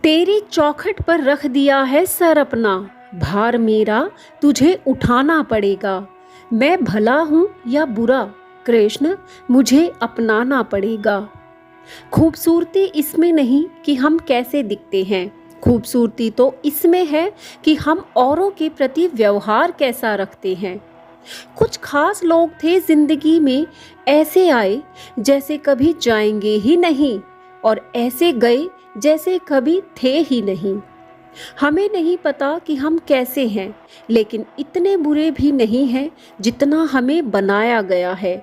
तेरी चौखट पर रख दिया है सर अपना, भार मेरा तुझे उठाना पड़ेगा। मैं भला हूँ या बुरा, कृष्ण मुझे अपनाना पड़ेगा। खूबसूरती इसमें नहीं कि हम कैसे दिखते हैं, खूबसूरती तो इसमें है कि हम औरों के प्रति व्यवहार कैसा रखते हैं। कुछ खास लोग थे जिंदगी में, ऐसे आए जैसे कभी जाएंगे ही नहीं, और ऐसे गए जैसे कभी थे ही नहीं। हमें नहीं पता कि हम कैसे हैं, लेकिन इतने बुरे भी नहीं हैं जितना हमें बनाया गया है।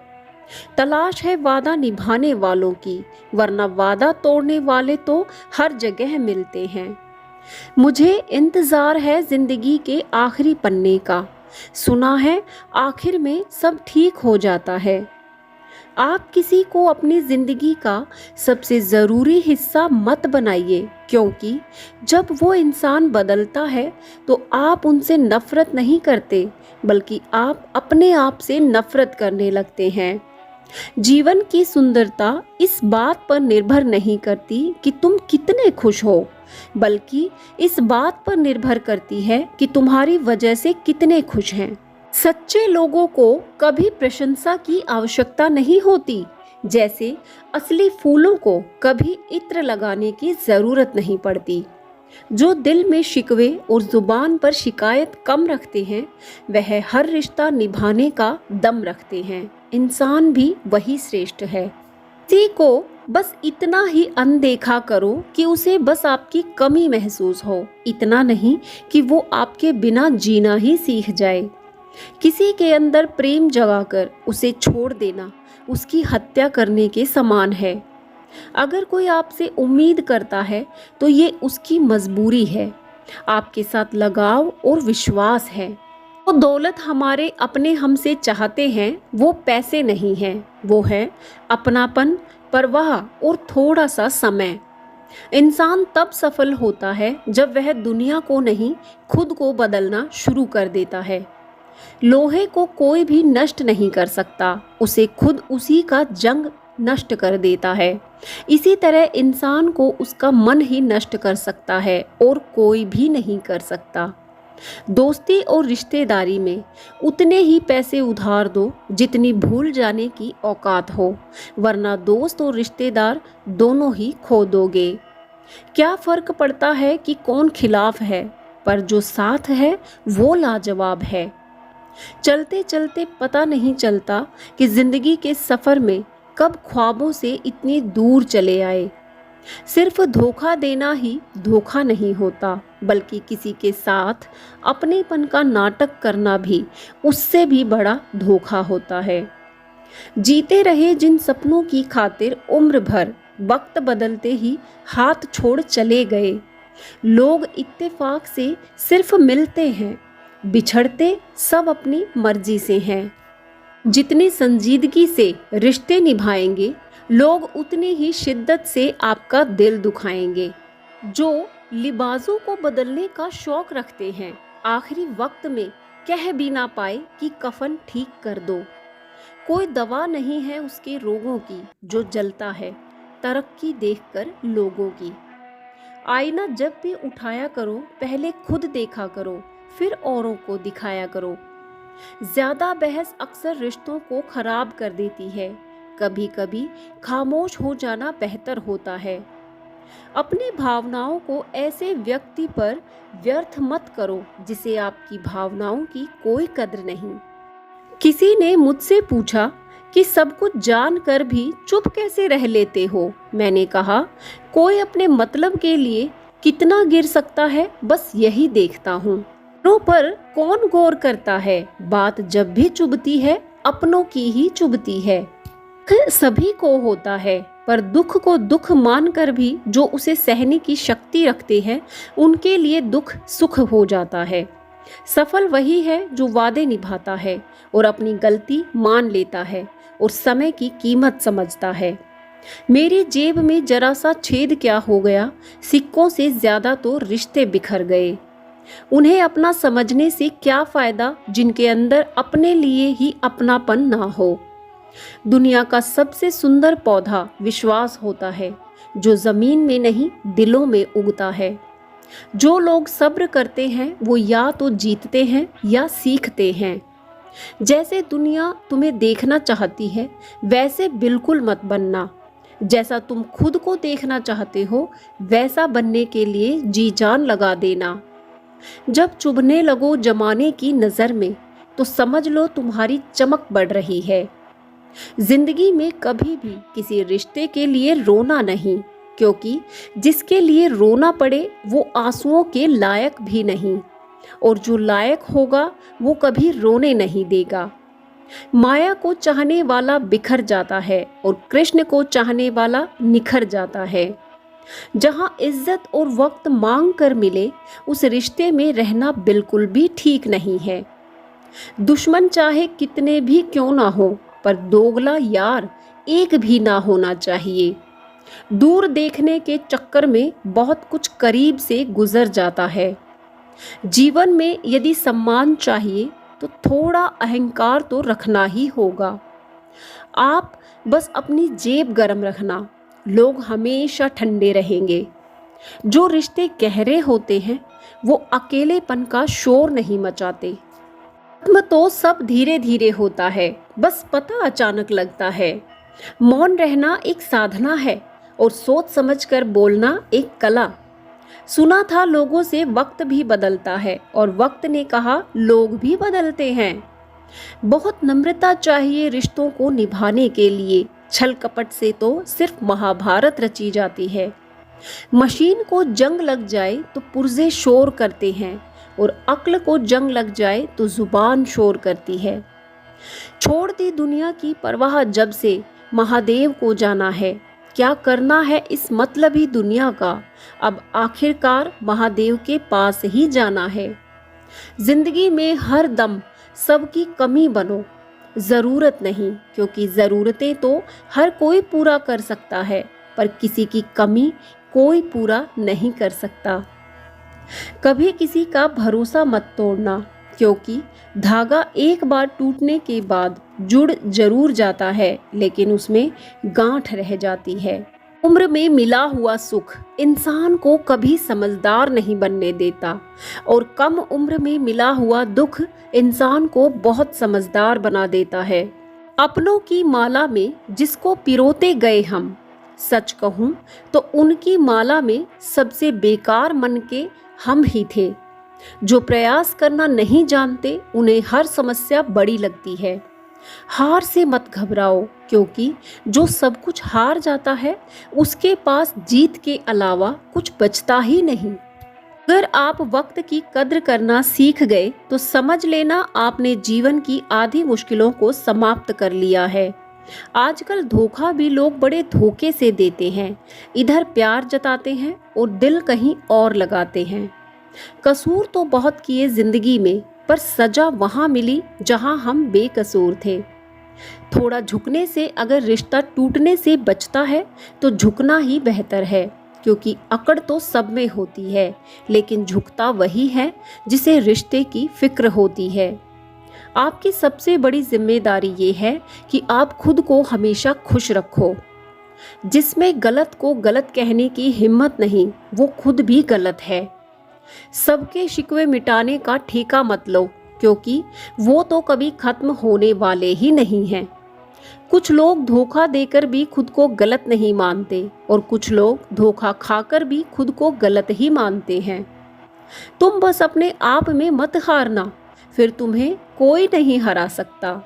तलाश है वादा निभाने वालों की, वरना वादा तोड़ने वाले तो हर जगह मिलते हैं। मुझे इंतज़ार है जिंदगी के आखिरी पन्ने का, सुना है आखिर में सब ठीक हो जाता है। आप किसी को अपनी ज़िंदगी का सबसे ज़रूरी हिस्सा मत बनाइए, क्योंकि जब वो इंसान बदलता है तो आप उनसे नफ़रत नहीं करते, बल्कि आप अपने आप से नफ़रत करने लगते हैं। जीवन की सुंदरता इस बात पर निर्भर नहीं करती कि तुम कितने खुश हो, बल्कि इस बात पर निर्भर करती है कि तुम्हारी वजह से कितने खुश हैं। सच्चे लोगों को कभी प्रशंसा की आवश्यकता नहीं होती, जैसे असली फूलों को कभी इत्र लगाने की जरूरत नहीं पड़ती। जो दिल में शिकवे और जुबान पर शिकायत कम रखते हैं, वह हर रिश्ता निभाने का दम रखते हैं। इंसान भी वही श्रेष्ठ है। किसी को बस इतना ही अनदेखा करो कि उसे बस आपकी कमी महसूस हो, इतना नहीं कि वो आपके बिना जीना ही सीख जाए। किसी के अंदर प्रेम जगाकर उसे छोड़ देना उसकी हत्या करने के समान है। अगर कोई आपसे उम्मीद करता है तो ये उसकी मजबूरी है, आपके साथ लगाव और विश्वास है। वो दौलत हमारे अपने हमसे चाहते हैं, वो पैसे नहीं हैं, वो है अपनापन, परवाह और थोड़ा सा समय। इंसान तब सफल होता है जब वह दुनिया को नहीं, खुद को बदलना शुरू कर देता है। लोहे को कोई भी नष्ट नहीं कर सकता, उसे खुद उसी का जंग नष्ट कर देता है। इसी तरह इंसान को उसका मन ही नष्ट कर सकता है और कोई भी नहीं कर सकता। दोस्ती और रिश्तेदारी में उतने ही पैसे उधार दो जितनी भूल जाने की औकात हो, वरना दोस्त और रिश्तेदार दोनों ही खो दोगे। क्या फर्क पड़ता है कि कौन खिलाफ है, पर जो साथ है वो लाजवाब है। चलते चलते पता नहीं चलता कि जिंदगी के सफर में कब ख्वाबों से इतनी दूर चले आए। सिर्फ धोखा देना ही धोखा नहीं होता, बल्कि किसी के साथ अपनेपन का नाटक करना भी उससे भी बड़ा धोखा होता है। जीते रहे जिन सपनों की खातिर उम्र भर, वक्त बदलते ही हाथ छोड़ चले गए। लोग इत्तेफाक से सिर्फ मिलते हैं, बिछड़ते सब अपनी मर्जी से हैं। जितनी संजीदगी से रिश्ते निभाएंगे, लोग उतनी ही शिद्दत से आपका दिल दुखाएंगे। जो लिबासों को बदलने का शौक रखते हैं, आखिरी वक्त में कह भी ना पाए कि कफन ठीक कर दो। कोई दवा नहीं है उसके रोगों की जो जलता है तरक्की देखकर लोगों की। आईना जब भी उठाया करो, पहले खुद देखा करो, फिर औरों को दिखाया करो। ज्यादा बहस अक्सर रिश्तों को खराब कर देती है। कभी कभी खामोश हो जाना बेहतर होता है। अपनी भावनाओं को ऐसे व्यक्ति पर व्यर्थ मत करो जिसे आपकी भावनाओं की कोई कद्र नहीं। किसी ने मुझसे पूछा कि सब कुछ जानकर भी चुप कैसे रह लेते हो। मैंने कहा, कोई अपने मतलब के लिए कितना गिर सकता है, बस यही देखता हूँ। अपनों पर कौन गौर करता है, बात जब भी चुभती है अपनों की ही चुभती है। सभी को होता है, पर दुख को दुख मानकर भी जो उसे सहने की शक्ति रखते हैं, उनके लिए दुख सुख हो जाता है। सफल वही है जो वादे निभाता है और अपनी गलती मान लेता है और समय की कीमत समझता है। मेरी जेब में जरा सा छेद क्या हो गया, सिक्कों से ज्यादा तो रिश्ते बिखर गए। उन्हें अपना समझने से क्या फायदा जिनके अंदर अपने लिए ही अपनापन ना हो। दुनिया का सबसे सुंदर पौधा विश्वास होता है, जो ज़मीन में नहीं दिलों में उगता है। जो लोग सब्र करते हैं वो या तो जीतते हैं या सीखते हैं। जैसे दुनिया तुम्हें देखना चाहती है वैसे बिल्कुल मत बनना। जैसा तुम खुद को देखना चाहते हो वैसा बनने के लिए जी जान लगा देना। जब चुभने लगो जमाने की नज़र में तो समझ लो तुम्हारी चमक बढ़ रही है। जिंदगी में कभी भी किसी रिश्ते के लिए रोना नहीं, क्योंकि जिसके लिए रोना पड़े वो आंसुओं के लायक भी नहीं, और जो लायक होगा वो कभी रोने नहीं देगा। माया को चाहने वाला बिखर जाता है और कृष्ण को चाहने वाला निखर जाता है। जहाँ इज्जत और वक्त मांग कर मिले उस रिश्ते में रहना बिल्कुल भी ठीक नहीं है। दुश्मन चाहे कितने भी क्यों ना हो, पर दोगला यार एक भी ना होना चाहिए। दूर देखने के चक्कर में बहुत कुछ करीब से गुजर जाता है। जीवन में यदि सम्मान चाहिए तो थोड़ा अहंकार तो रखना ही होगा। आप बस अपनी जेब गर्म रखना, लोग हमेशा ठंडे रहेंगे। जो रिश्ते गहरे होते हैं वो अकेलेपन का शोर नहीं मचाते। खत्म तो सब धीरे धीरे होता है, बस पता अचानक लगता है। मौन रहना एक साधना है और सोच समझकर बोलना एक कला। सुना था लोगों से वक्त भी बदलता है, और वक्त ने कहा लोग भी बदलते हैं। बहुत नम्रता चाहिए रिश्तों को निभाने के लिए। छल कपट से तो सिर्फ महाभारत रची जाती है। मशीन को जंग लग जाए तो पुर्जे शोर करते हैं, और अक्ल को जंग लग जाए तो जुबान शोर करती है। छोड़ दी दुनिया की परवाह जब से महादेव को जाना है। क्या करना है इस मतलबी दुनिया का, अब आखिरकार महादेव के पास ही जाना है। जिंदगी में हर दम सबकी कमी बनो, ज़रूरत नहीं, क्योंकि ज़रूरतें तो हर कोई पूरा कर सकता है, पर किसी की कमी कोई पूरा नहीं कर सकता। कभी किसी का भरोसा मत तोड़ना, क्योंकि धागा एक बार टूटने के बाद जुड़ जरूर जाता है, लेकिन उसमें गांठ रह जाती है। उम्र में मिला हुआ सुख इंसान को कभी समझदार नहीं बनने देता, और कम उम्र में मिला हुआ दुख इंसान को बहुत समझदार बना देता है। अपनों की माला में जिसको पिरोते गए हम, सच कहूँ तो उनकी माला में सबसे बेकार मन के हम ही थे। जो प्रयास करना नहीं जानते उन्हें हर समस्या बड़ी लगती है। हार से मत घबराओ, क्योंकि जो सब कुछ हार जाता है उसके पास जीत के अलावा कुछ बचता ही नहीं। अगर आप वक्त की कद्र करना सीख गए तो समझ लेना आपने जीवन की आधी मुश्किलों को समाप्त कर लिया है। आजकल धोखा भी लोग बड़े धोखे से देते हैं। इधर प्यार जताते हैं और दिल कहीं और लगाते हैं। कसूर तो बहुत किए जिंदगी में, पर सजा वहां मिली जहां हम बेकसूर थे। थोड़ा झुकने से अगर रिश्ता टूटने से बचता है तो झुकना ही बेहतर है, क्योंकि अकड़ तो सब में होती है, लेकिन झुकता वही है जिसे रिश्ते की फिक्र होती है। आपकी सबसे बड़ी जिम्मेदारी ये है कि आप खुद को हमेशा खुश रखो। जिसमें गलत को गलत कहने की हिम्मत नहीं, वो खुद भी गलत है। सबके शिकवे मिटाने का ठेका मत लो, क्योंकि वो तो कभी खत्म होने वाले ही नहीं हैं। कुछ लोग धोखा देकर भी खुद को गलत नहीं मानते, और कुछ लोग धोखा खाकर भी खुद को गलत ही मानते हैं। तुम बस अपने आप में मत हारना, फिर तुम्हें कोई नहीं हरा सकता।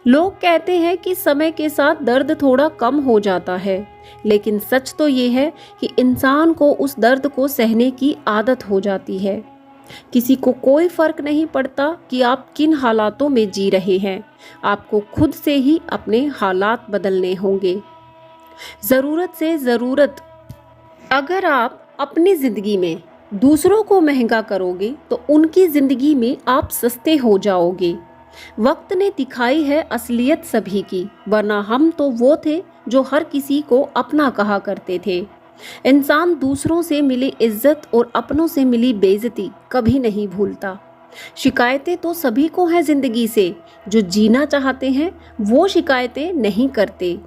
लोग कहते हैं कि समय के साथ दर्द थोड़ा कम हो जाता है, लेकिन सच तो ये है कि इंसान को उस दर्द को सहने की आदत हो जाती है। किसी को कोई फर्क नहीं पड़ता कि आप किन हालातों में जी रहे हैं, आपको खुद से ही अपने हालात बदलने होंगे। ज़रूरत से ज़रूरत। अगर आप अपनी ज़िंदगी में दूसरों को महंगा करोगे तो उनकी ज़िंदगी में आप सस्ते हो जाओगे। वक्त ने दिखाई है असलियत सभी की, वरना हम तो वो थे जो हर किसी को अपना कहा करते थे। इंसान दूसरों से मिली इज्जत और अपनों से मिली बेइज्जती कभी नहीं भूलता। शिकायतें तो सभी को हैं जिंदगी से, जो जीना चाहते हैं वो शिकायतें नहीं करते।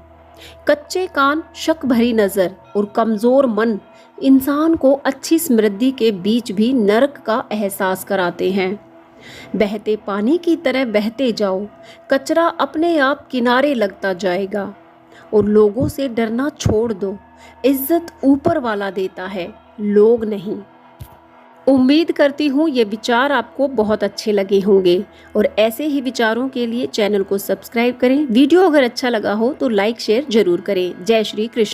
कच्चे कान, शक भरी नज़र और कमज़ोर मन इंसान को अच्छी समृद्धि के बीच भी नरक का एहसास कराते हैं। बहते पानी की तरह बहते जाओ, कचरा अपने आप किनारे लगता जाएगा। और लोगों से डरना छोड़ दो, इज्जत ऊपर वाला देता है, लोग नहीं। उम्मीद करती हूँ ये विचार आपको बहुत अच्छे लगे होंगे और ऐसे ही विचारों के लिए चैनल को सब्सक्राइब करें। वीडियो अगर अच्छा लगा हो तो लाइक शेयर जरूर करें। जय श्री कृष्ण।